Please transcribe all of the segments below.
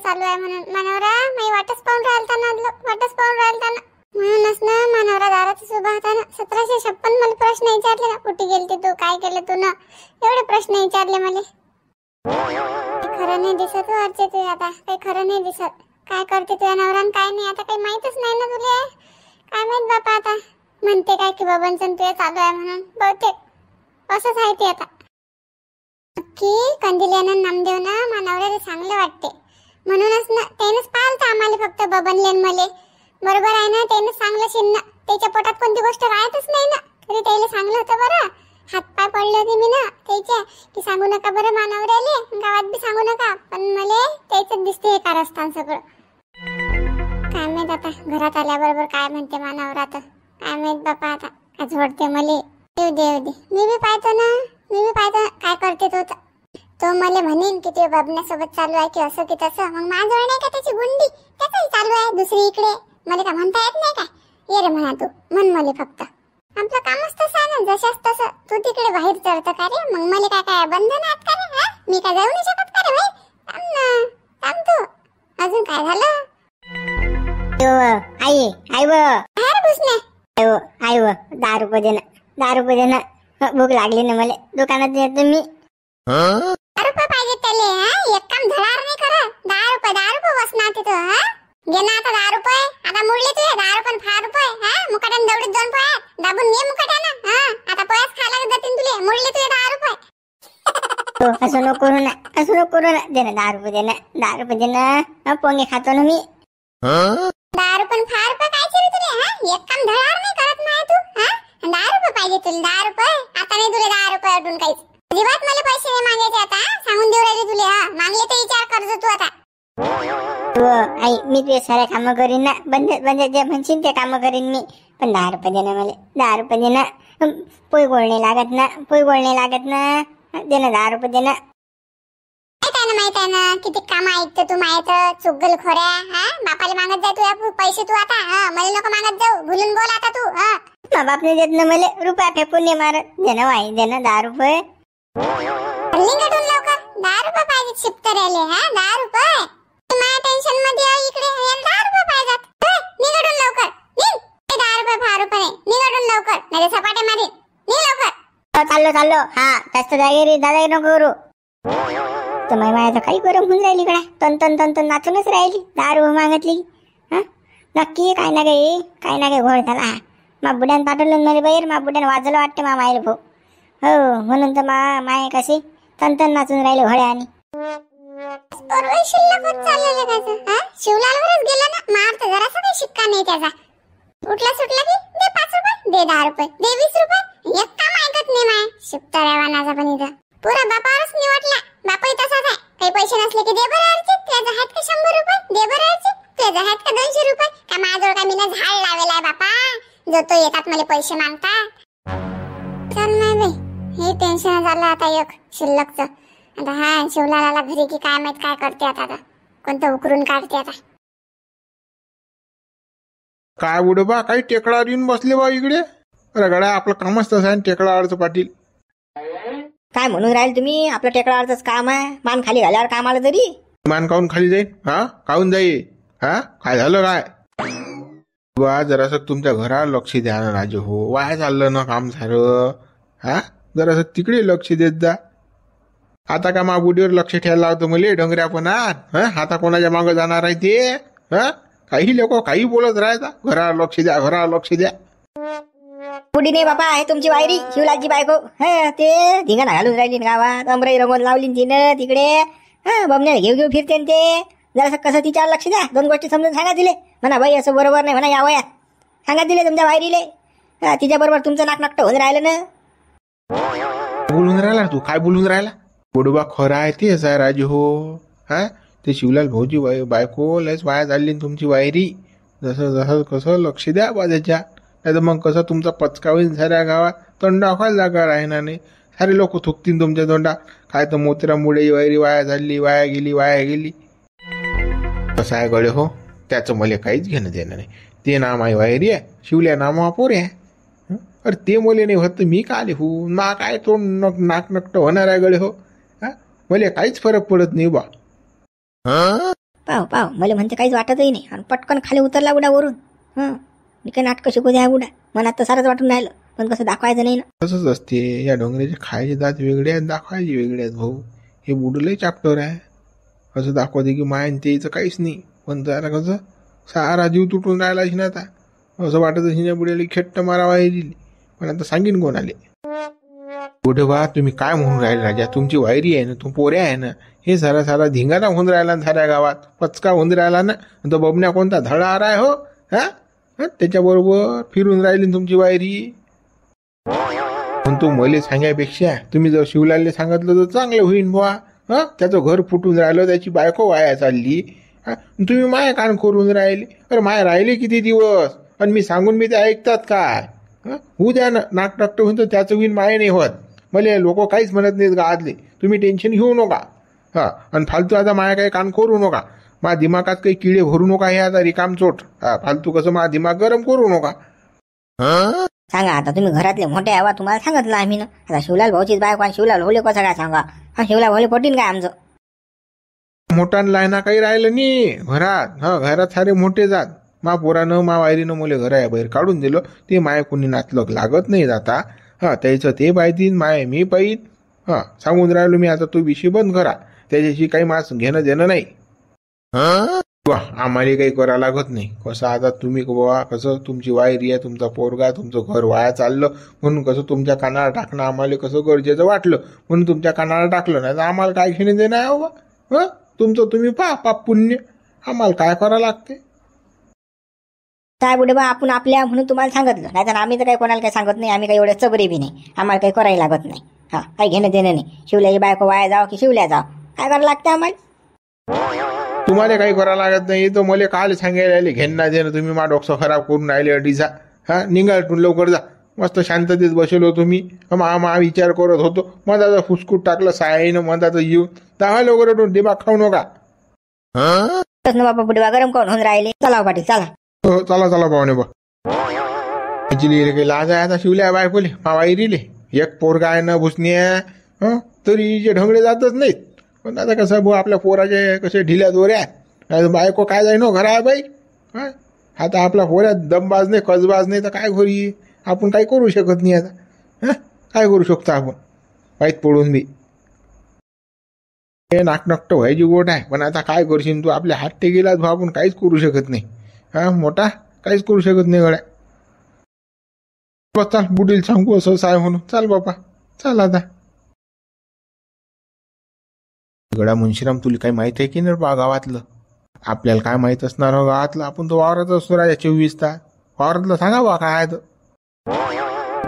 चालू आहे म्हणून. मनोरा मी वाटच पाहून राहिलता ना म्हणूनच ना मनोरा दारातच उभा होता ना. 1756 मला प्रश्न विचारले ना, कुठे गेलती तू, काय केलं तू ना, एवढे प्रश्न विचारले मला. खरं नाही दिसत हो अर्चे तू, आता काही खरं नाही दिसत. काय करते तुझ्या नवऱ्यानं काय नाही आता काही माहितच नाही ना तुला. काय माहित बापा, आता म्हणते काय की बाबांचं तुझं चालू आहे म्हणून. बहुतेक असंच आहे ते आता. की कंदिल्यानं नामदेव ना मानवऱ्याला चांगलं वाटते म्हणूनच ना त्यानेच पाळतं आम्हाला फक्त बबनलेन मले. बरोबर आहे ना, त्याने सांगलं शिन्न. त्याच्या पोटात कोणती गोष्ट राहतच नाही ना, तरी त्याला सांगलं होतं बरं. हातपाय पडले होते मी ना त्याच्या, की सांगू नका बरं मानवऱ्याले, गावात बी सांगू नका. पण मला त्याच दिसते हे कारस्थान सगळं. काय माहित आता घरात आल्याबरोबर काय म्हणते मानवरा, तर काय माहित बापा आता काय झोडते मले. देव दे मी बी पाहतो काय करते तो मला म्हणेन की ते बाबण्यासोबत चालू आहे की असं की तसं. मग माझ्याजवळ नाही का त्याची गुंडी, त्याचंही चालू आहे दुसरी इकडे. मला काय म्हणता येत नाही काय? ये रे म्हणा तू, म्हण मला फक्त. आपलं कामच तसं आहे ना, जशाच तसं. तू तिकडे बाहेर चढतं का रे, मग मला काय बंधन आहेत का रे? मी काय जाऊ नाही शकत का रे भाई? थांब ना, थांब तू. अजून काय झालं? आई व बाहेर घुसणे. आई व 10 रुपये दे ना. भूक लागली ना मला, दुकानात येतो मी. 10 रुपये पाहिजे त्याले? एक काम धडार नाही करत. 10 रुपये बसणार तिथं. घे ना आता 10 रुपये. आता मुडले तुझे 10 रुपये 5 रुपये. मुकाट्यान दवडीत 2 पोळ्या दाबून घे मुकाट्यानं. आता पोळ्याच खायला जातील तुले. मुडले तुझे 10 रुपये. असं नको करू ना. दे ना 10 रुपये, दे ना. पोंगे खातो ना मी. 10 रुपये 5 रुपये काय रे तुले? एक काम धडार नाही करत नाही तू. 10 रुपये पाहिजे तुला. 10 रुपये आता नाही तुले 10 रुपये अडून काहीच. अजिबात मला पैसे नाही मागायचे आता. सांगून देऊ राहिले तुले. मागले तर विचार करजो तू आता. आई मी तुझे सारे काम करीन ना. बंद जे म्हणशील ते काम करीन मी. पण 10 रुपये दे ना मला. 10 रुपये दे ना. पोई गोळ नाही लागत ना. दे ना 10 रुपये दे ना. माहित आहे ना किती काम ऐकतो तू. माहित चुगल खोऱ्या. बापाला मागत जाय तू पैसे तू आता. मला नको मागत जाऊ. भुलून बोल आता तू. मा बाप नाही देत ना मला. रुपया फेकून नाही मारत. दे ना वाई, दे ना 10 रुपये. लिंगटून लवकर 10 रुपये पाहिजे शिपतऱ्याले. 10 रुपये. माझ्या टेन्शन मध्ये इकडे 10 रुपये पाहिजेत. निघडून लवकर निघ. 10 रुपये 5 रुपये निघडून लवकर, नाही सपाटे मारी. निघ लवकर. चाललो. हा जास्त दादागिरी नको करू. तर माझ्या काही गरम होऊन राहिली कडा. तन नाचूनच राहिली. 10 रुपये मागितली. नक्की काय ना काही घोळ झाला. मा बुड्यानं पाठवलं मला बाहेर. मा बुड्यानं वाजलं वाटते मा मायला भाऊ. हो म्हणून तर माय कशी तन नाचून राहिले घोड्याने. शिल्लक होत चाललेलं त्याचं. शिवलालवरच गेला ना. मार तर जरासा काही शिक्का नाही त्याचा. उठला सुटला की दे 5 रुपये, दे 10 रुपये, दे 20 रुपये. एक काम ऐकत नाही माय शिपतऱ्यावानाचा. पण इथं पुरा बापावरच निवडला. बापाही तसाच आहे. काही पैसे नसले की दे बरं अर्चित. त्याचा आहेत का 100 रुपये? दे बरं अर्चित. त्याचा आहेत का 200 रुपये? का माझ्याजवळ का मी ना झाड लावेला आहे बापा, जो तो येतात मला पैसे मागतात. चल नाही बाई, हे टेन्शन झालं आता एक शिल्लकचं. आता शिवलाला घरी की काय माहित काय करते आता कोणतं उकरून काढते आता. काय बुडबा काही टेकडावर येऊन बसले बा इकडे. अरे गड्या आपलं कामच तसं आहे टेकडावरचं. पाटील काय म्हणून राहील तुम्ही? आपलं टेकडावरच काम आहे. मान खाली घाल्यावर काम आलं तरी मान काऊन खाली जाईल? काऊन जाईल? काय झालं काय? बा जरासं तुमच्या घरावर लक्ष द्या ना राजू हो. वाया चाललं ना काम सारं. जरासं तिकडे लक्ष देत जा. आता का मागुडीवर लक्ष ठेवायला लावतो मले डोंगऱ्यापणात. आता कोणाच्या मागं जाणार आहे ते? काही लोक काही बोलत राहायचा. घरावर लक्ष द्या. पुढी नाही बापा, आहे तुमची वायरी शिवलालची बायको. ते धिंगाणा घालून राहिली गावात. अमराई रंगवून लावली तिनं तिकडे. बमण्याला घेऊ फिरते ते. जरासं कसं तिच्यावर लक्ष द्या. 2 गोष्टी समजून सांगा दिले. म्हणा बाई असं बरोबर नाही म्हणा या वयात. सांगा दिले तुमच्या वायरीले. तिच्या बरोबर तुमचं नाक होऊन राहिलं ना. बोलून राहिला तू? काय बोलून राहिला? बुडबा खरं आहे तेच आहे राजू हो. ते शिवलाल भाऊची बायको लयच वाया झाली तुमची वायरी. जसं कसं लक्ष द्या बा त्याच्या. नाही तर मग कसं तुमचा पचका होईल साऱ्या गावात. तोंड दाखवायला जागा राहणार नाही. सारे लोक थुकतील तुमच्या तोंडा. काय तर मोत्यामुळे वायरी वाया झाली, वाया गेली. कसं आहे गडे हो, त्याचं मला काहीच घेणं देणं नाही. ते नाम आहे वायरी आहे, शिवल्या नाम पोर आहे. अरे ते मुले नाही होत मी का आले हो. मा काय तोंड नाक नकट होणार आहे गडे हो. मला काहीच फरक पडत नाही बा. पाव मला म्हणते काहीच वाटतही नाही आणि पटकन खाली उतरला बुडा वरून. मी काही नाटकं शिकू द्या बुडा, मनात तर सारंच वाटून राहिलं, पण कसं दाखवायचं नाही ना. तसंच असते, या डोंगराचे खायचे दात वेगळे आहेत, दाखवायचे वेगळे आहेत भाऊ. हे बुडलंही चाप्टर आहे, असं दाखवते की मायन तेचं काहीच नाही, पण जरा कसं सारा जीव तुटून राहिला अशी ना आता. असं वाटत अशी बुड्याला खेट्ट मारावा दिली, पण आता सांगीन कोण आले. कुठे बा तुम्ही काय म्हणून राहिले राजा, तुमची वायरी आहे ना, तू पोऱ्या आहे ना, हे सारा धिंगाणा होऊन राहिला ना साऱ्या गावात, पचका होऊन राहिला ना. तो बबन्या कोणता धडार आहे हो, त्याच्याबरोबर फिरून राहिली तुमची वायरी. पण तू मले सांगायपेक्षा तुम्ही जर शिवलालले सांगितलं तर चांगलं होईन बुवा. त्याचं घर फुटून राहिलं, त्याची बायको वाया चालली, तुम्ही माया कान करून राहिले. अरे माया राहिले किती दिवस, आणि मी सांगून मी ते ऐकतात काय. होऊ द्या ना, नाक होऊन तर त्याचं होईन, माया नाही होत. मला लोक काहीच म्हणत नाहीत गावातले, तुम्ही टेन्शन घेऊ नका. आणि फालतू आता माया काही कान करू नका, मा दिमागात काही किडे भरू नका. हे आता रिकामचोट फालतू कसं मा दिमाग गरम करू नका. सांगा आता, तुम्ही घरातले मोठे आवा, तुम्हाला सांगितलं आम्ही ना. आता शिवलाल भाऊचीच बायको आणि शिवलाल होले कसं काय सांगा. शिवलाल होले पटीन काय आमचं. मोठा लायना काही राहिलं नाही घरात. घरात सारे मोठे जात. मा पोरानं मा वायरीनं मुले घरा बाहेर काढून दिलं, ते माय कोणी नातलं लागत नाही जाता. त्याचं ते पाहिजे, माय मी पाहिजे. सांगून राहिलो मी, आता तो विषय बंद करा, त्याच्याशी काही मास घेणं देणं नाही. आम्हाला काही करा लागत नाही. कसं आता तुम्ही बाबा, कसं तुमची वायरी आहे, तुमचा पोरगा, तुमचं घर वाया चाललं म्हणून कसं तुमच्या कानाला टाकणं आम्हाला कसं गरजेचं वाटलं म्हणून तुमच्या कानाला टाकलं, नाही तर आम्हाला काय घेणं देणं आहे बाबा. तुमचं तुम्ही पाप पुण्य, आम्हाला काय करा लागते. काय बुडे बा, आपण आपल्या म्हणून तुम्हाला सांगितलं, नाही तर आम्ही तर काही कोणाला काही सांगत नाही. आम्ही काही एवढे चबरे बी नाही, आम्हाला काही करायला लागत नाही. काही घेणं देणं नाही. शिवल्याची बायको वाया जाव की शिवल्या जाव, काय करायला लागते आम्हाला. तुम्हाला काही करायला लागत नाही, तो मला काल सांगायला राहिले घेणं देणं. तुम्ही मा डोकं खराब करून राहिले अडीचा. निघालटून लवकर जा. मस्त शांततेत बसेल होतो मी, मा विचार करत होतो. मधाचं फुसकूट टाकलं साईनं, मधाचं येऊन दहा लवकर दिमाग खाऊ नका. बाबा बुडे बा, गरम करून होऊन राहिले. चला पाटील चला. चला पाहुणे बा. काही लाज आहे आता शिवल्या बायकोले, मा वायरीले. एक पोरगा आहे ना भुसण्या, तरी जे ढंगळे जातच नाहीत. पण आता कसं भाऊ, आपल्या पोराचे कसे ढिल्या दोऱ्या, बायको काय जाईन हो घरा बाई. आता आपल्या पोऱ्यात दमबाज नाही, कसबाज नाही, तर काय घरी आपण काही करू शकत नाही. आता काय करू शकतो आपण, वाईट पडून बी. हे नाकनकट व्हायची गोट आहे, पण आता काय करशील तू. आपल्या हात ते गेलाच भाऊ, आपण काहीच करू शकत नाही. मोठा काहीच करू शकत नाही गड्या. चाल बुडील सांगू असं साय म्हणून. चाल बापा चाल आता. गडा मुंशीराम, तुला काही माहित आहे की नाही बा गावातलं. आपल्याला काय माहित असणार हो गावातलं, आपण तो वावरात असतो राजा 24 तास. वावरातलं सांगा बा काय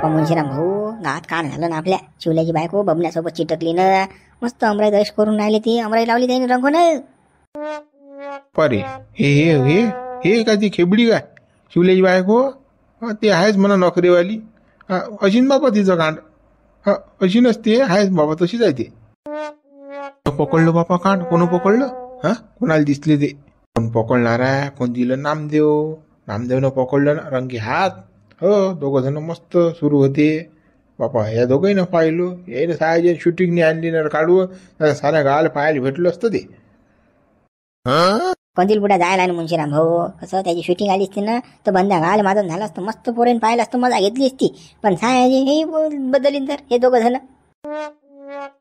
मुंशीराम भाऊ, गावात काय झालं ना, आपल्या शिवल्याची बायको बबण्यासोबत चिटकली ना. मस्त अमराई दश करून राहिली, ती अमराई लावली त्याने रंगून. परे हे काय ती खेबडी काय शिवल्याची बायको. ते आहेच म्हणा नोकरीवाली. अशीन बाबा तिचं कांड. अशी नसते, आहेच बाबा, तशीच आहे ते. पकडलं बापा कांड. कोण पकडलं. कोणाला दिसले ते. कोण पकडणार आहे, कोण दिलं नामदेवनं पकडलं ना रंगी हात. दोघं जण मस्त सुरू होते बापा. या दोघंही पाहिलं, याने सायचे शूटिंगने आणली ना काढून, साऱ्या गावाला पाहायला भेटलं असतं ते. कंदील बुडा जायला ना मुंशीराम भाऊ, कसं त्याची शूटिंग आली असती ना, तर बंद्या गाल माझं झालं असतं, मस्त पोरेन पाहिलं असतं, मजा घेतली असती. पण सायाजी हे बदलीन तर हे दोघं जण.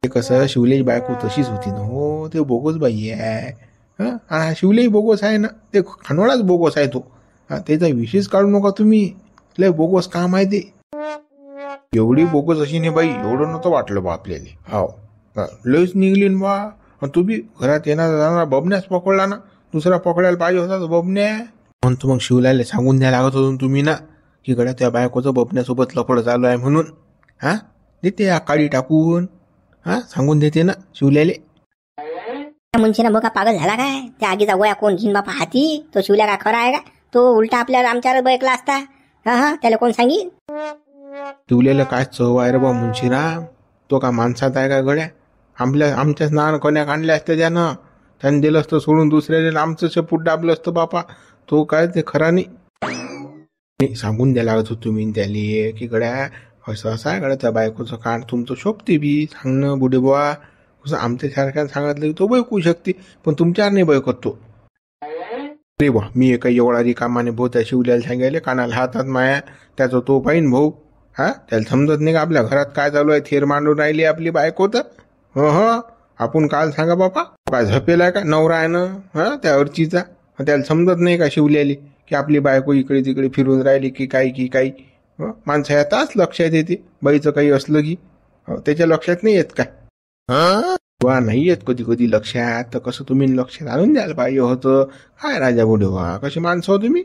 ते कसं शिवलेची बायको तशीच होती ना हो, ते बोगस बाई आहे. शिवलेही बोगस आहे ना, ते खानोळाच बोगस आहे तो. त्याचा विशेष काढू नका तुम्ही, लय बोगस काम आहे ते. एवढी बोगस अशी नाही बाई, एवढं नव्हतं वाटलं बा आपल्याला. लयच निघली ना बा. तू बी घरात येणार जाणार बबण्यास पकडला ना, दुसरा पकडायला पाहिजे होता तो बबण्या. म्हणतो मग शिवलाला सांगून द्यायला लागत होतो तुम्ही ना, की गड्या त्या बायकोचं बबण्यासोबत लफड चालू आहे म्हणून. देते काळी टाकून. सांगून देते ना शिवल्याले. मुंशीराम भाऊ का पागल झाला काय. त्या आगीचा गोया कोण घेईन बापा हाती. तो शिवल्या का खरा आहे का. तो उलटा आपल्याला आमच्यावर बैकला असता. त्याला कोण सांगीन. शिवल्याला काय चव आहे रे बा मुंशीराम. तो का माणसात आहे का गड्या. आमच्याच नान कोण्या काढल्या असत्या त्यानं दिलं असतं सोडून दुसऱ्याला, आमचं शेपूट दाबलं असतं बापा. तो काय ते खरा नाही. सांगून द्यायला लागत होतो तुम्ही त्याला, की गड्या असं आहे गड्या त्या बायकोचं कान तुमचं शोभते बी. सांगणं बुडे बुवा, कसं आमच्यासारख्या सांगितलं की तो बैकू शकते, पण तुमच्यावर नाही बैकत तो. रे बा मी काही एवढा रिकामाने भाऊ त्या शिवल्याला सांगायले कानाला हातात माया त्याचा तो पाहिन भाऊ. हा त्याला समजत नाही का आपल्या घरात काय चालू आहे. थेर मांडून राहिली आपली बायको तर. हो आपण काल सांगा बापा काय झपेलाय का नवरा आहे ना हा त्या अर्चीचा. त्याला समजत नाही का शिवल्याली की आपली बायको इकडे तिकडे फिरून राहिली की काही. माणसं येताच लक्षात येते बाईचं काही असलं की. त्याच्या लक्षात नाही येत काय. वा नाही येत कधी कधी लक्षात. तर कसं तुम्ही लक्षात आणून द्यायला पाहिजे होतं. काय राजा बुडे वा कशी माणसं हो तुम्ही.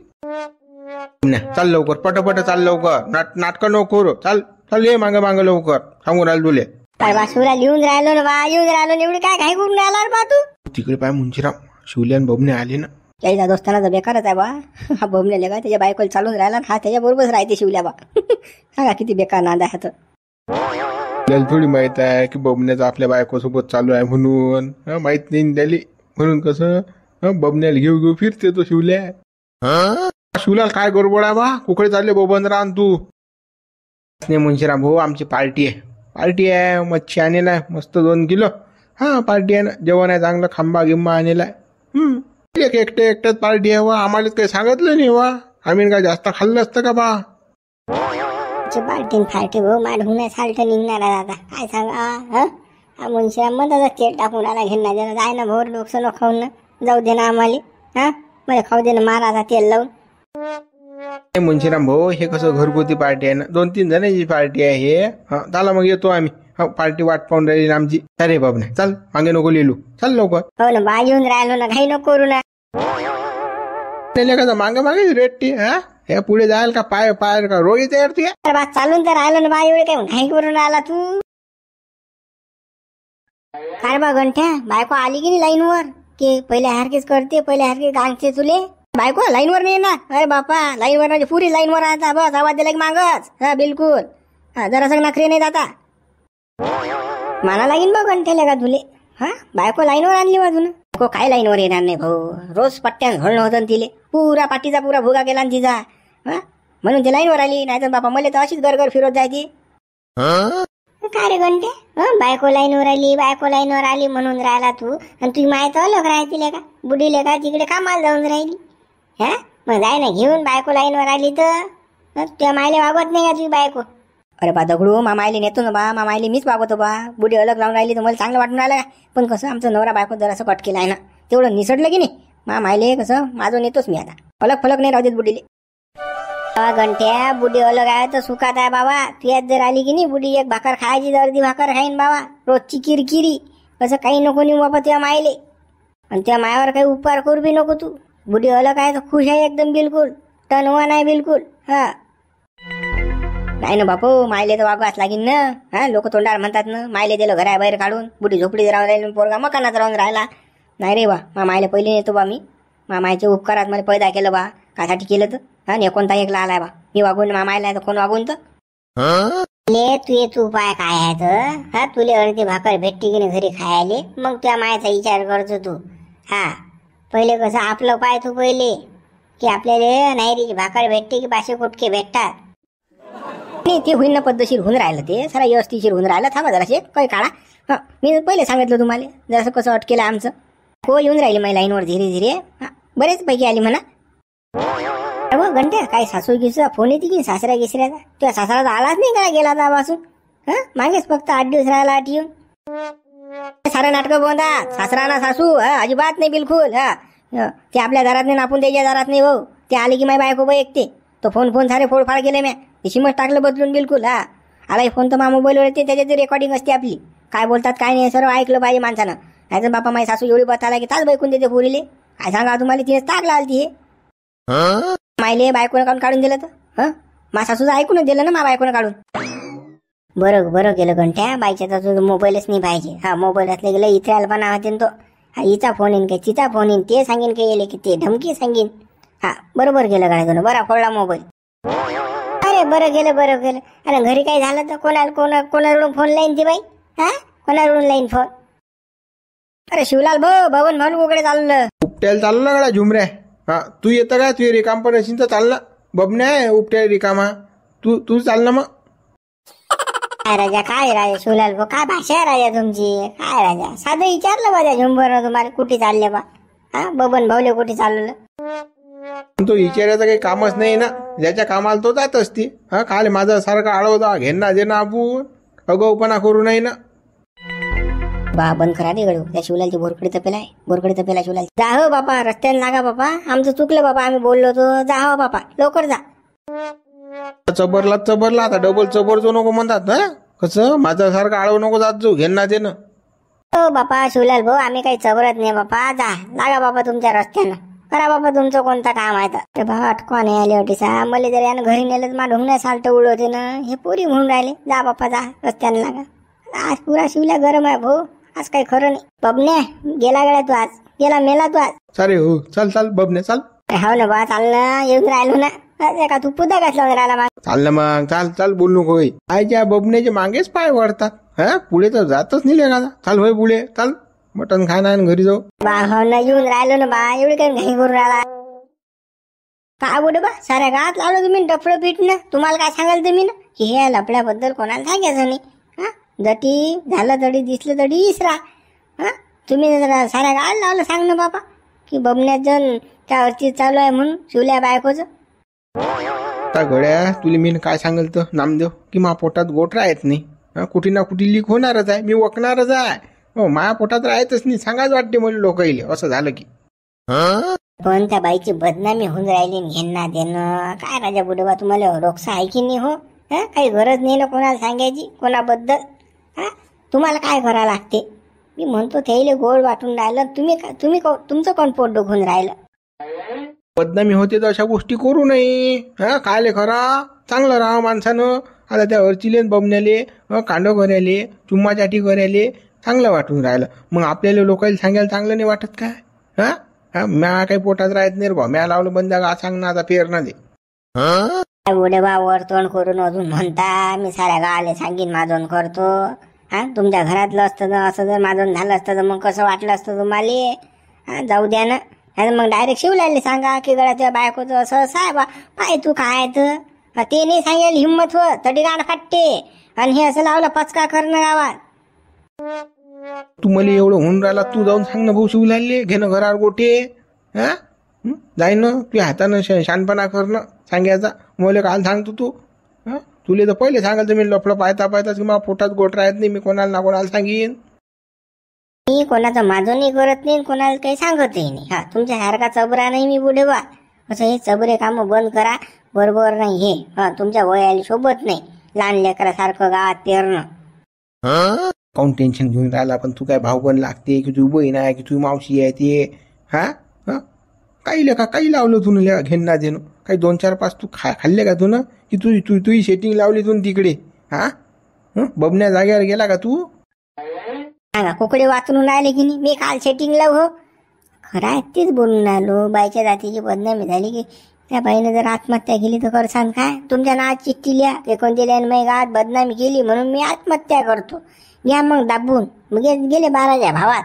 चाल लवकर पटपट चाल लवकर. नाटकं नको करू. चाल ये मागं लवकर सांगून राहिल तुले. काय बा शिवलाल येऊन राहिलो ना बा येऊन राहिलो. एवढी काय घाई करून राहिला रे बा तू. तिकडे पाय मुंशीराम शिवल्यान बबने आले ना. त्याच्या दोस्ताना तर बेकारच आहे बा. हा बमण्याले का त्याच्या बायकोला चालून राहिला हा त्याच्या बरोबरच राहते शिवल्या बा. सांगा किती बेकार नांद आहे तो. त्याला थोडी माहित आहे की बबण्याचं आपल्या बायकोसोबत चालू आहे म्हणून. माहित नाही त्याली म्हणून कसं बबण्याला घेऊ फिरते तो शिवल्या. शिवल्याला काय गडबड आहे बा. कुकडे चालले बबनराव आणि तू. नाही मुंशीराम भाऊ आमची पार्टी आहे. मच्छी आणेला आहे मस्त 2 किलो. पार्टी आहे ना. जेवण आहे चांगलं खांबा गिंबा आणेला आहे. एकट्याच पार्टी आहे वा. आम्हाला काही सांगितलं नाही वा. आम्ही काय जास्त खाल्लं असतं का बा. पार्टी फार्टी भाऊ मांडून साल्ट निघणार आहे आता काय सांगा. हा मुंशीराम म्हणतात तेल टाकून आला घेणार जरा जाय ना भोर डोकसं न खाऊन ना जाऊ दे ना आम्हाला. मला खाऊ दे ना मारा तेल लावून. मुंशीराम भाऊ हे कसं घरगुती पार्टी आहे ना. 2-3 जणांची पार्टी आहे हे. चला मग येतो आम्ही. पार्टी वाट पाहून राहिली आमची. अरे बाबा चल मागे नको लिहिलू. चल लवकर. हो ना बा येऊन राहिलो ना घाई नको करू ना. मागे रेट्टी. हे पुढे जायल का पाय का रोगी तयार तू. बा चालून तर राहिलो ना बा एवढे काय घाई करून आला तू. काय बा गंठ्या बायको आली की नाही लाईनवर की पहिले हारकीच करते पहिले हारकीच गांगते तुले. बायको लाईनवर नाही ना. अरे बापा लाईनवर म्हणजे पुरी लाईनवर राहता बस आवाज दिला की मागच. बिलकुल जरासं नखरे नाही जाता. मला लागेल बा गंठ्याला का तुले. बायको लाईनवर आणली बाजून. बायको काय लाईनवर येणार नाही भाऊ. रोज पट्ट्यान घोळणं होतं तिले. पुरा पाठीचा पुरा भुगा गेला ना तिचा. म्हणून ती लाईनवर आली. नाही तर बापा मला तर अशीच गरगर फिरत जायची. काय रे गंठ्या बायको लाईनवर आली म्हणून राहिला तू. आणि तुझी माहिती अलग राहतील का बुडीले का तिकडे कामाला जाऊन राहिली. मग जाय ना घेऊन बायको लाईनवर आली तर तुझ्या मायले वागवत नाही का तुझी बायको. अरे बा दगडू मामाईले नेतो ना बा. मामाईले मीच वागवतो बा. बुडी अलग लावून राहिली तर मला चांगलं वाटून राहिलं. पण कसं आमचं नवरा बायको जरासं कटकेलं आहे ना. तेवढं निसडलं की नाही मामाईले कसं माझं नेतोच मी आता. अलग फलक नाही राहू देत बुडीले. गंठ्या बुडी अलग आहे तर सुखात आहे बाबा. तुझ्यात जर आली की नाही बुडी एक भाकर खायची तर अर्धी भाकर खाईन बाबा. रोजची किरकिरी कसं काही नको नाही बाबा तुझ्या मायले. आणि त्या मायावर काही उपकार करू बी नको तू. बुडी अलग आहे तर खुश आहे एकदम बिलकुल. टनवा नाही बिलकुल. नाही ना बापू मायले तर वागवाच लागेल ना. लोक तोंडावर म्हणतात ना मायले दिलं घराबाहेर काढून बुडी झोपडीत राहून राहिली पोरगा मकानात राहून राहिला. नाही रे बा मायले पहिले नेतो बा मी. मामायच्या उपकारात मला पैदा केलं बा. कासाठी केलं तर कोणता एकला आलाय बा. मी वागून मामायला तर कोण वागून तर. तू पाय काय आहे तर तुले अर्धी भाकर भेटते की नाही घरी खायले. मग त्या मायाचा विचार करतो तू. पहिले कसं आपलं पाय तू पहिले की आपल्याला नाहीरीची भाकर भेटते की पाचशे कुटके भेटतात. नाही ते होईन ना पद्धतशीर होऊन राहिलं. ते सारा व्यवस्थिशीर होऊन राहिलं. थांबा जराशे काही काढा. मी पहिले सांगितलं तुम्हाला जरासं कसं अटकेलं आमचं. हो येऊन राहिली माझ्या लाईनवर धीरे धीरे. बरेच पैकी आली म्हणा. घंटे काय सासू गिसूचा फोन येते की सासऱ्या गिसऱ्याचा. तुझ्या सासरा आलाच नाही का गेला त्यापासून. मागेच फक्त 8 दिवस राहिला 8 येऊन. सारं नाटकं बोंदा. सासरा ना सासू अजिबात नाही बिलकुल. ते आपल्या दारात नाही आपण त्याच्या दारात नाही भाऊ. ते आले की माझी बायको बाई ऐकते. तो फोन सारे फोडफाड केले म्या. सिमच टाकलं बदलून बिलकुल. आला फोन तर मा मोबाईलवर येते त्याच्यात रेकॉर्डिंग असते आपली. काय बोलतात काय नाही सर्व ऐकलं पाहिजे माणसानं. नाही बापा माझी सासू एवढी बताला की ताच बैकून देते पुरीले. काय सांगा तुम्हाला तिने टाकला आलती हे. मायले बायकोनं काढून दिलं तर मा सासूचं ऐकूनच दिलं ना मा बायकोनं काढून. बरं केलं घंट्या. बाईच्या तर तुझं मोबाईलच नाही पाहिजे. मोबाईल असले गेलं इथे अल्पना होते तो. हिचा फोन येईन काय तिचा फोन येईन. ते सांगेन काय येले की ते धमकी सांगेन. बरोबर केलं गाडी तुला. बरा फोडला मोबाईल. अरे बरं केलं. अरे घरी काय झालं तर कोणाकडून फोन लाईन ती बाई. कोणाकडून लाईन फोन. अरे शिवलाल भाऊ भवन भाऊ उकडे चाललं. उपट्याला चाललं गड्या झुमऱ्या. तू येतं का. तू रिकाम पण असेल तर चाल ना. बबण्या आहे उपट्या रिकामा. तू चाल ना मग. काय राजा काय राजा शिवलाल भाऊ काय भाषा आहे राजा तुमची. काय राजा साधं विचारलं माझ्या झुंबर तुम्हाला कुठे चालले बा. बबन भाऊले कुठे चाललं. तो विचारायचं काही कामच नाही ना, ज्याच्या कामाला तो जात असते. हा काल माझा सारखा आळवता घेणं देणं आपण अगाऊपणा करू नये ना. बा बंद करा रे गडू, त्या शिवलालची बोरकडे तपेला आहे, बोरकडे तपेला शिवलाल. जा हो बापा, रस्त्याने लागा बापा, आमचं चुकलं बापा, आम्ही बोललो होतो. जा हो बापा, लवकर जा. चबरला आता डबल चबर जो नको म्हणतात ना, कसं माझा सारखा आळव नको जात जाऊ घेणं देणं. हो बापा शिवलाल भाऊ, आम्ही काही चबरत नाही बापा. जा लागा बापा तुमच्या रस्त्यानं, करा बापा तुमचं कोणतं काम आहे तर. बाबा अटकवा नाही आले होती सा, मला जर यानं घरी नेलं तर मा ढुंगण्या सालट उडवते ना, हे पुरी म्हणून राहिले. जा बापा जा, रस्त्यानं लागा. आज पुरा शिवला गरम आहे भाऊ, आज काही खरं नाही. बबने गेला गड्या तू, आज गेला मेला तू आज. सारे हो, चाल चाल बबने चाल. हो ना बा, चाल ना, येऊन राहिलो ना. अरे का तू पुदा घातला राहिला मग. चाल ना मग, चाल चाल बोलू नको होई. आयच्या बबनेचे मागेच पाय वाढतात. हा पुढे तर जातच नाही लेखादा. चाल होय पुढे चाल, मटण खाणं आणि घरी जाऊ. बा हो ना, येऊन राहिलो ना बा, एवढी काही घाई करून राहिला. काय बोल बा, साऱ्या गावात लावलं तुम्ही डफळं पीठ ना. तुम्हाला काय सांगाल तुम्ही ना, की हे लपड्याबद्दल कोणाला सांगायचं नाही. हा जटी झालं तडी दिसलं तडी इसरा. हा तुम्ही जरा साऱ्या गावात लावलं सांग ना बाबा, की बबण्याचं त्यावरती चालू आहे म्हणून शिवल्या बायकोचं. आता गड्या तुला मी काय सांगल तर नामदेव, की मा पोटात गोट राहत नाही. कुठे ना कुठे लीक होणारच आहे, मी वकणारच आहे. हो माया पोटात राहतच नाही, सांगाच वाटते मला लोक येईल असं झालं की. पण त्या बाईची बदनामी होऊन राहिली, घेणं देणं काय राजा बुडवा, तुम्हाला रोक्सा आहे की नाही हो. काही गरज नाही ना कोणाला सांगायची कोणाबद्दल. हा तुम्हाला काय करावं लागते. मी म्हणतो त्याला गोड वाटून राहिलं, तुम्ही तुमचं कोण पोट दुखून राहिलं. बदनामी होते तर अशा गोष्टी करू नये. हा कायले खरा चांगलं राहा माणसानं. आता त्या अर्चिले बबण्याले कांड करायले चुम्मा चाटी करायले चांगलं वाटून राहिलं, मग आपल्याला लोकांना सांगायला चांगलं नाही वाटत काय. हा हा म्या काही पोटात राहत नाही रे बा, म्या लावलं बंद का सांग ना, आता पेरणा दे. बुडे बा वर तोंड करून अजून म्हणता मी साऱ्या गावाला सांगीन माझून करतो. हा तुमच्या घरातलं असतं तर असं जर माझून झालं असतं तर मग कसं वाटलं असतं तुम्हाला. हा जाऊ द्या ना, मग डायरेक्ट शिवलाले सांगा की गळ्याच्या बायकोचं असं असं आहे बा, पाय तू काय तर. ते नाही सांगायला हिंमत हो तडी गाण फाटते, आणि हे असं लावलं पचका करणं गावात. तू मला एवढं होऊन राहिला, तू जाऊन सांग ना भाऊ शिवलाले घेणं घरावर गोटे. हा जाय ना तू हातानं शानपणा करणं सांगायचा. मला काल सांगतो तू. हा तुले तर पहिले सांगाल तर मी लफडं पाहता की मला पोटात गोट राहत नाही, मी कोणाला ना कोणाला सांगेन. मी कोणाचं माझं नाही करत नाही, कोणाला काही सांगतही नाही. हा तुमच्या सारखा चबरा नाही मी बुडे बा. असं हे चबरे कामं बंद करा, बरोबर नाही हे. हा तुमच्या वयाला शोभत नाही लहान लेकरासारखं गावात पेरणं. काऊन टेन्शन घेऊन राहिला, पण तू काय भाऊ पण लागते की तू बहीण आहे की तू मावशी आहे ते. हा काही लेखा काही लावलं तू ना घेणं देणं, काही 2-4-5 तू खाल्ले का तू ना, की तुझी सेटिंग लावली तू तिकडे. हा बबण्या जागेवर गेला का तू. सांगा कुकडे वाचून राहिले की नाही, मी काल सेटिंग लाव हो. खरं आहे तेच बोलून राहिलो, बाईच्या जातीची बदनामी झाली की त्या बाईने जर आत्महत्या केली तर करसान काय. तुमच्या नावात चिठ्ठी लिहा की कोणत्या मी गावात बदनामी केली म्हणून मी आत्महत्या करतो. घ्या मग दाबून, मग गेले 12च्या भावात.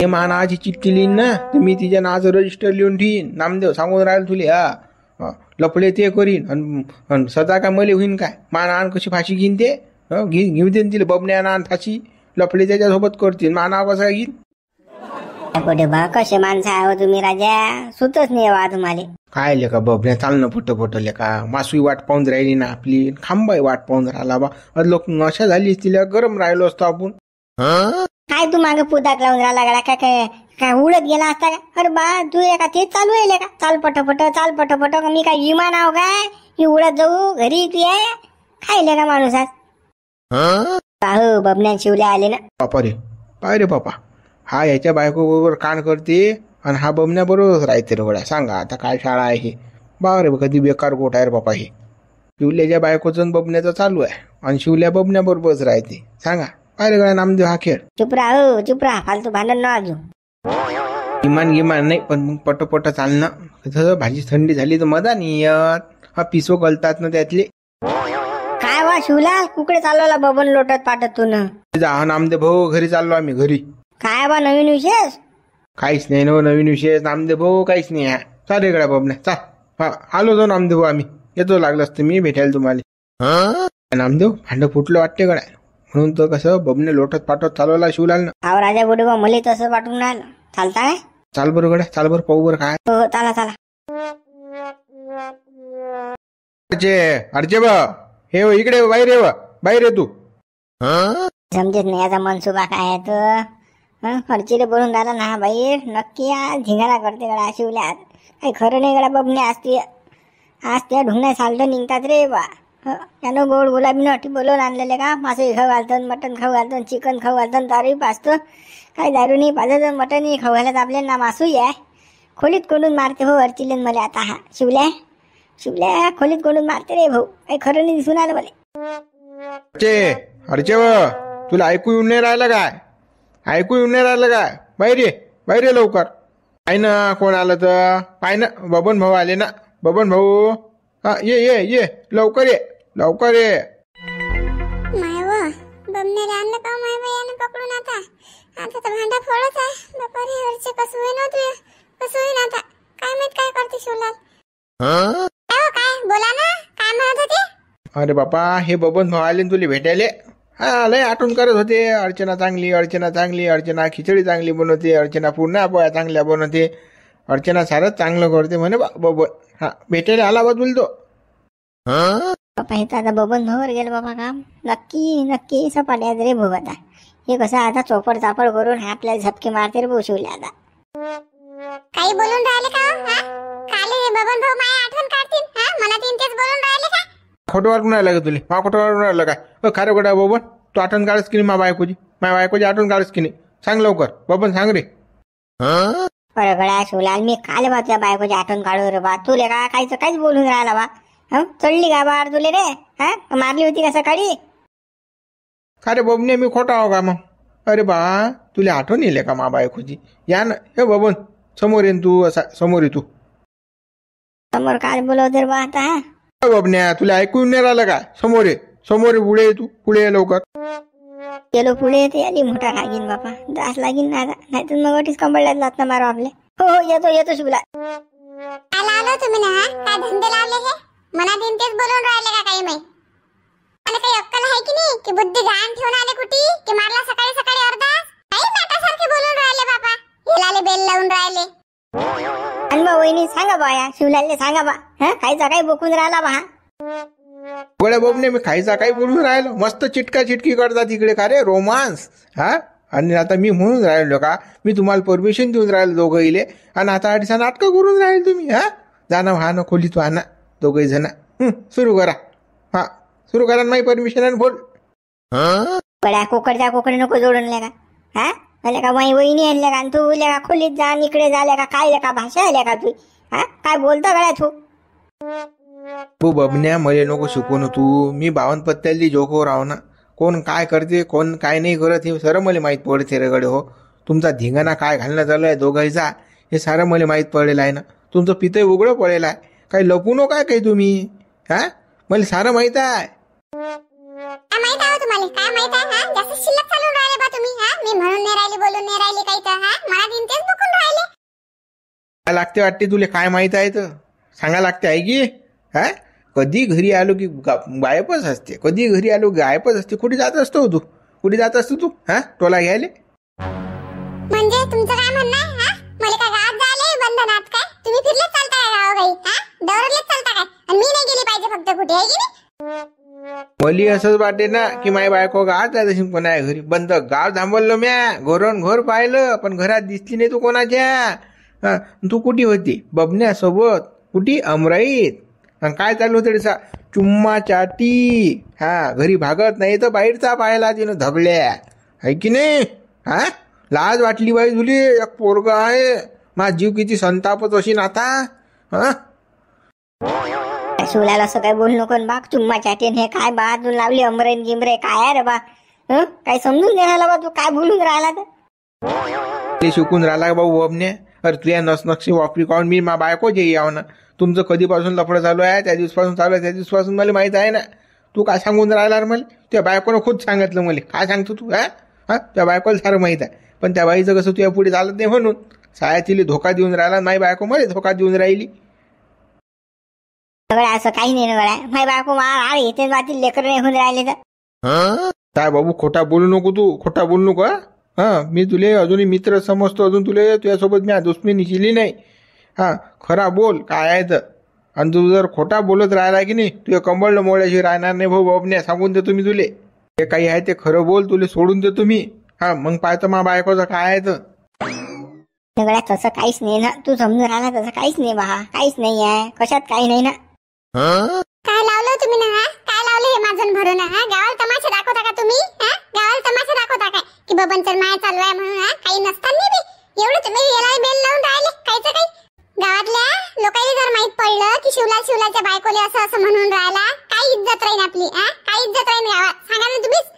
हे मा नावाची चिठ्ठी लिहीन ना, तर मी तिच्या नावाचं रजिस्टर लिहून ठेवीन. नामदेव सांगून राहिलं तुले. हा लपडे ते करीन आणि सदा काय मले होईन काय. मा नान कशी फाशी घेईन ते घेऊ देईन तिला. बबण्या नान फाशी लपडे त्याच्यासोबत करतील, मा नाव कसं घेईन. कुठे बा कसे माणसं आहे तुम्ही राजा, सुतच नाही वा तुम्हाला. काय लेका बबण्या चालणं फट लेका, मासुई वाट पाहून राहिली ना आपली, खांबाई वाट पाहून राहिला बा. लोक नशा झाली तिला गरम राहिलो असतो आपण. काय तू मागे पुदाक लावून राहिला गडा, काय काय काय उडत गेला असता का. अरे बा तू का तेच चालू आहे का, चाल पटपट मी काय विमान आहो काय मी उडत जाऊ घरी. तू आहे खायले का माणूस आज. हो बबन्या शिवले आले ना. बापा रे पाय रे बापा, हा याच्या बायको बरोबर कान करते आणि हा बबण्या बरोबरच राहते रे गड्या. सांगा आता काय शाळा आहे हे. बा रे कधी बेकार गोट आहे रे बापा हे. शिवल्याच्या बायकोचं बबण्याचं चालू आहे आणि शिवल्या बबण्या बरोबरच राहते. सांगा काय रे गड्या नामदेव हा खेळ. चुप राहा चुप राहा, फालतू भांडण न घेऊ. इमान नाही, पण मग पटपट चालणं. तसं भाजी थंडी झाली तर मजा नाही येत. हा पिसो गलतात ना त्यातले. काय वा शिवला कुकडे चालवला बबन लोटत पाटत तू न. हा नामदेव भाऊ घरी चाललो आम्ही घरी. काय बा नवीन विशेष. काहीच नाही ना नवीन विशेष नामदेव भाऊ, काहीच नाही आहे. चाल इकडे बबण्या चाल. हा आलो जाऊ नामदेव भाऊ, आम्ही येतो लागलं असतं मी भेटायला तुम्हाला. नामदेव भांड फुटलं वाटते गड्या, म्हणून तर कसं बबने लोटत पाटत चालवला शिवलाल ना. राजा बुडे बा मला तसं वाटून राहिलं. चालता काय चाल बरं गड्या, चाल बरं, पाहू बरं काय. हो चला चला. अर्चे बा, हे हो, इकडे ये, बाहेर ये बा, बाहेर ये तू. समजेत नाही आता मनसुबा काय आहे तर. खर्चीले बोलून राहिला ना बाई, नक्की आज धिंगाणा करते गड्या शिवल्या. काही खरं नाही गड्या बबने, आज त्या ढुंगण्या सालटं निघतात रे बा. त्यानं गोड गुलाबी नटी बोलवून आणलेले का, मासे खाऊ घालतात, मटण खाऊ घालतात, चिकन खाऊ घालतात, दारूही पाचतो. काही दारू नाही पाजत, मटणही खाऊ घालत आपले ना, मासूही आहे. खोलीत कोंडून मारते हो अर्चिलेन मला आता. हा शिवल्या खोलीत कोंडून मारते रे भाऊ, काही खरं नाही दिसून आलं मला. अर्चे बा, तुला ऐकू येऊन नाही राहिलं काय? ऐकू येऊन नाही राहिलं काय? बाहेर ये, बाहेर ये लवकर. पाय ना कोण आलं तर, पाय ना, बबन भाऊ आले ना, बबन भाऊ. हा ये ये ये, लवकर ये, लवकर ये. माय व बमनेला आणलं का माय याने पकडून आता तर भांडा फोडत आहे. बापा रे, हरचे कसं होईन होते, कसं होईन आता, काय माहित काय करते शिवलाल. काय बोला ना, काय म्हणत होते? अरे बापा, हे बबन भाऊ आले तुला भेटायले. हा, लय आठवण करत होते. अर्चना चांगली, अर्चना चांगली, अर्चना खिचडी चांगली बनवते, अर्चना पुन्हा पोळ्या चांगल्या बनवते, अर्चना सारच चांगलं करते म्हणे बबन. हा, भेटायला आला बा तुला तो. बापा हे तर आता बबन भाऊवर गेलं बाबा काम. नक्की सपाट्यात रे भाऊ आता. हे कसं आता चोपड चापड करून आपल्याला झपके मारते रे भाऊ शिवल्या आता. काही बोलून राहिले का? काले बबन भाऊ माझी आठवण काढतील. मला तीन तेच बोलून राहिले का? खोटं वाटून राहिलं का तुला? मा खोटं वाटून राहिलं काय? खरं खोटा बबन, तू आठवण काढस की नाही मा बायकोची आठवण काढस की नाही? सांग लवकर बबन, सांग रे. बरं गड्या शिवलाल, मी काल बा तुझ्या बायकोची आठवण काढू रे बा. तुले का काहीच बोलून राहिला बा. चढली का बाहेर तुले रे? मारली होती का सकाळी? का रे बबने, मी खोटा हो का मग? अरे बा, तुला आठवण येईल का मा बायकोची? या ना, हे बबन समोर येईन तू, असा समोर ये तू. समोर काय बोलवते रे बा आता? बबन्या, तुला ऐकून नाही राहिलं का? समोर ये, समोर ये, पुढे ये तू, पुढे ये लवकर. गेलो पुढे येते आली मोठा लागीन बापा, दास लागीन ना आता, नाहीतर मग वाटीस कंबळल्यात लात ना मारो आपले. हो येतो शिवला. आलो तुम्ही ना, काय धंदे लावले हे? मला तीन तेच बोलून राहिले का काही माहित? मला काही अक्कल आहे की नाही, की बुद्धी गाण ठेवून आले कुठे, की मारला सकाळी सकाळी अर्धा? काही नाटासारखे बोलून राहिले बापा, हेलाले बेल लावून राहिले. आणि बा वहिनी सांगा बा, या शिवलालले सांगा बा, काहीचा काही बोकून राहिला बा. गोळ्या बबने, मी खायचा काही बोलून राहिलो? मस्त चिटका चिटकी करतात तिकडे का रे, रोमांस. आणि आता मी म्हणून राहिलो का, मी तुम्हाला परमिशन देऊन राहिलो दोघंहिले, आणि आता अडीचा नाटकं करून राहिले तुम्ही. जाणं हा ना खोली तू आणा दोघही जण. सुरू करा, हा सुरू करा, नाही परमिशन आणि बोल. बड्या कोकडी नको जोडून का? आल्या का माई वहिनी आणल्या का? तू का खोलीत जा, इकडे झाल्या का? काय का भाषा आल्या का तू? काय बोलता गड्या तू? तू बबन्या, मला नको शिकवून तू. मी 52 पत्त्याली जोको राव ना. कोण काय करते, कोण काय नाही करत, हे सारं मला माहीत पडते रे गडे. हो, तुमचा धिंगाणा काय घालणं चालू आहे दोघांचा, हे सारं मला माहीत पडलेलं आहे ना. तुमचं पितय उघडं पडेल आहे, काही लपू नको काय काही तुम्ही. मला सारं माहित आहे. काय माहित आहे तुम्हाला? काय माहित आहे? जास्त शिल्लक चालून राहिले बा तुम्ही. मी म्हणून नाही राहिली, बोलून नाही राहिली काही तर. मला तीन तेच बघून राहिले. काय लागते वाटते तुले? काय माहित आहे तर सांगा लागते आहे की. कधी घरी आलो की गायबच असते, कधी घरी आलो गायबच असते. कुठे जात असतो तू? कुठे जात असतो तू? टोला घ्यायले. म्हणजे तुमचं काय म्हणणं आहे? मला काय गावात जायले बंधनात काय? तुम्ही फिरलेच चालता काय गावागाई? दौरलेच चालता काय? आणि मी नाही गेली पाहिजे फक्त कुठे, आहे की नाही? मली असंच वाटे ना की माय बायको गावात जायचं कोणा आहे घरी. बंद गाव थांबवलं म्या, घरून घर पाहिलं, पण घरात दिसली नाही तू कोणाच्या. तू कुठे होती? बबण्यासोबत कुठे? अमराईत. काय चालू होतं सा चुम्मा चाटी. घरी भागत नाही तर बाहेरचा पाहायला तिनं धबल्या, आहे की नाही? लाज वाटली बाई तुली? एक पोरग आहे, माझा जीव किती संतापच अशी ना आता. शिवलाला असं काय बोलू नको बा. चुम्मा चाटेन हे काय बा? तू लावली अमरेन गिमरे काय आहे रे बा? काय समजून दे राहिला बा तू, काय बोलून राहिला तर? ते शिकून राहिला भाऊ बबने. अरे तुझ्या नसनक्षी वापरी काऊन मी मा बायको जे याव ना. तुमचं कधीपासून लफडं चालू आहे? त्या दिवसपासून चालू आहे, त्या दिवसपासून मला माहित आहे ना. तू काय सांगून राहिला रे मला? त्या बायकोनं खुद सांगितलं मला. काय सांगतो तू? त्या बायकोला सारं माहित आहे, पण त्या बाईचं कसं तुझ्या पुढे चालत नाही म्हणून साया तिला धोका देऊन राहिला. माई बायको मला धोका देऊन राहिली. असं काही नाही ना गड्या. माई बायको मार येते, लेकर नाही होऊन राहिले तर. काय बाबू खोटा बोलू नको तू, खोटा बोलू नको. मी तुले अजूनही मित्र समजतो, अजून तुले तुझ्यासोबत मी दुश्मनी केली नाही. खरा बोल काय आहे तर. आणि तू जर खोटा बोलत राहिला की नाही तुझ्या कंबळ मोळ्याशी राहणार नाही भाऊ बाबण्या, सांगून देतो मी तुले. जे काही आहे ते खरं बोल, तुले सोडून देतो मी. मग पाहतो मा बायकोचं काय आहे तर. गड्या तसं काहीच नाही ना, तू समजून राहिला तसं काहीच नाही बा, काहीच नाही आहे, कशात काही नाही ना. काय लावलं तुम्ही ना? काय लावलं हे माझं भरून? गावाला तमाशा दाखवता का तुम्ही? गावाला तमाशा दाखवता काय की बबनचर माया चालू आहे म्हणून? काही नसताना बी एवढं तुम्ही याला बेल लावून राहिले कायचं काही. गावातल्या लोकांनी जर माहित पडलं की शिवलालच्या बायकोले असं असं म्हणून राहिला, काय इज्जत राहील आपली? काय इज्जत राहील गावात? सांगा ना तुम्हीच.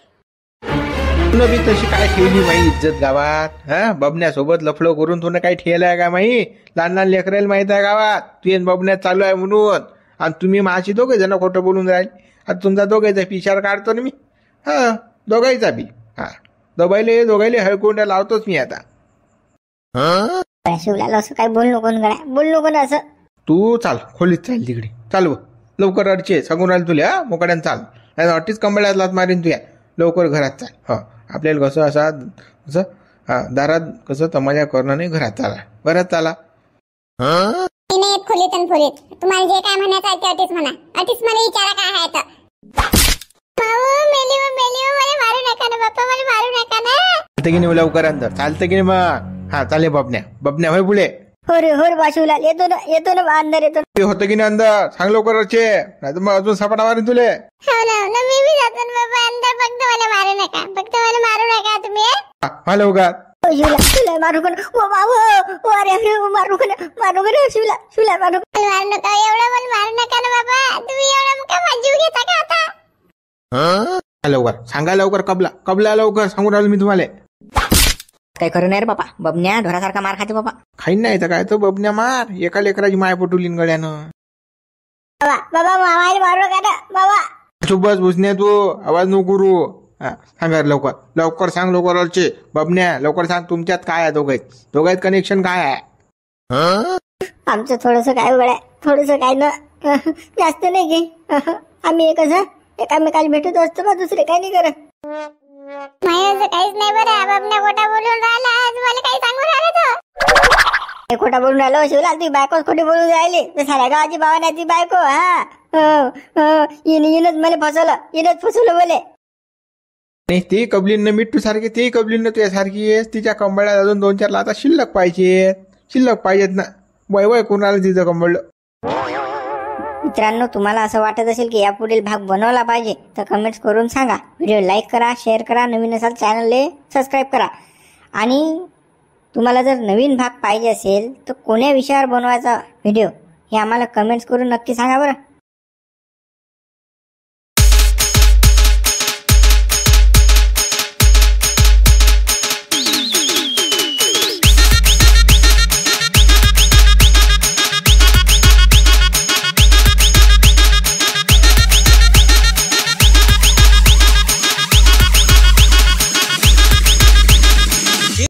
तुला बी तशी काय ठेवली माही इज्जत गावात? बबण्यासोबत लफडं करून तुला काही ठेवलंय का माही? लहान लहान लेकरायला माहित आहे गावात तू बबण्यात चालू आहे म्हणून. आणि तुम्ही माझी दोघे जण खोटं बोलून राहील. आता तुमचा दोघायचा पिशार काढतो ना मी. दोघायचा बी. दोघायले हळकुंड्या लावतोच मी आता. शिवलाल असं काय बोल नको गड्या, बोल नको ना असं. तू चाल खोलीत चाल तिकडे, चाल लवकर अडचे सांगून राहील तुला. मोकड्यानं चाल, नाही अटीच कंबळ्यात लात मारीन तुया. लवकर घरात चाल. आपल्याला कसं असं दारात कसं तमाशा करणं नाही, घरात चाला. नाही खोलीत आणि खोलीत तुम्हाला जे काय म्हणायचं आहे ते अटीच म्हणा. अटीच मला विचारा काय आहे तर. मेली मला मारू नका ना बाप्पा, मला मारू नका ना. चालतं की नाही लवकर अंदर, चालतं की नाही मग? चाले बबण्या होय पुढे. हो रे बा शिवलाल, येतो ना बा, अंदर येतो. होतं की नाही अंदर? सांग लवकर अर्चे, नाही तर मग अजून सपाटा मारीन तुले. हो ना मी बी जातो ना बाबा अंदर. फक्त मला मारू नका तुम्ही. लवकर. शिवला मारू पण मारू शिवला मारू. मारू नका एवढं, मला मारू नका ना बाबा. तुम्ही एवढं का माझा जीव घेता का आता? लवकर सांगा, लवकर कबला लवकर सांगून राहिलो मी तुम्हाला. काही खरं नाही रे बापा, बबन्या ढोरासारखा मार खाते बाबा. खाईन नाही तर काय तो बबण्या मार. एका लेकराची माय पटुलीन गड्यानं. बाबा मामाला मारू नका ना बाबा. चुप बस भुसण्या, तू आवाज नको करू. सांगा लवकर सांग लवकर अर्चे. बबण्या लवकर सांग, तुमच्यात काय आहे दोघांत कनेक्शन काय आहे? आमचं थोडस काय गड्या, थोडस काय ना, जास्त नाही घे. आम्ही कसं एकामेकाला भेटत असतो बा, दुसरे काही नाही करत. माझं काहीच नाही बरं. बाबण्या खोटा बोलून राहिला, तुम्हाला काही सांगून राहिला तो. हे खोटा बोलून राहिलो शिवलाल, ती बायकोच खोटी बोलून राहिली. साऱ्या गावाची भावना ती बायको. येणच मला फसवलं बोले. नाही ते कबलीन मिट्टू सारखे, ते कबलीन तुझ्यासारखी आहेस. तिच्या कंबळ्यात अजून 2-4 लाता शिल्लक पाहिजेत ना. वय कोणाला तिचं कंबळ. मित्रांनो, तुम्हाला असं वाटत असेल की यापुढील भाग बनवला पाहिजे तर कमेंट्स करून सांगा. व्हिडिओ लाईक करा, शेअर करा, नवीन असाल चॅनलला सबस्क्राईब करा. आणि तुम्हाला जर नवीन भाग पाहिजे असेल तर कोण्या विषयावर बनवायचा व्हिडिओ हे आम्हाला कमेंट्स करून नक्की सांगा बरं.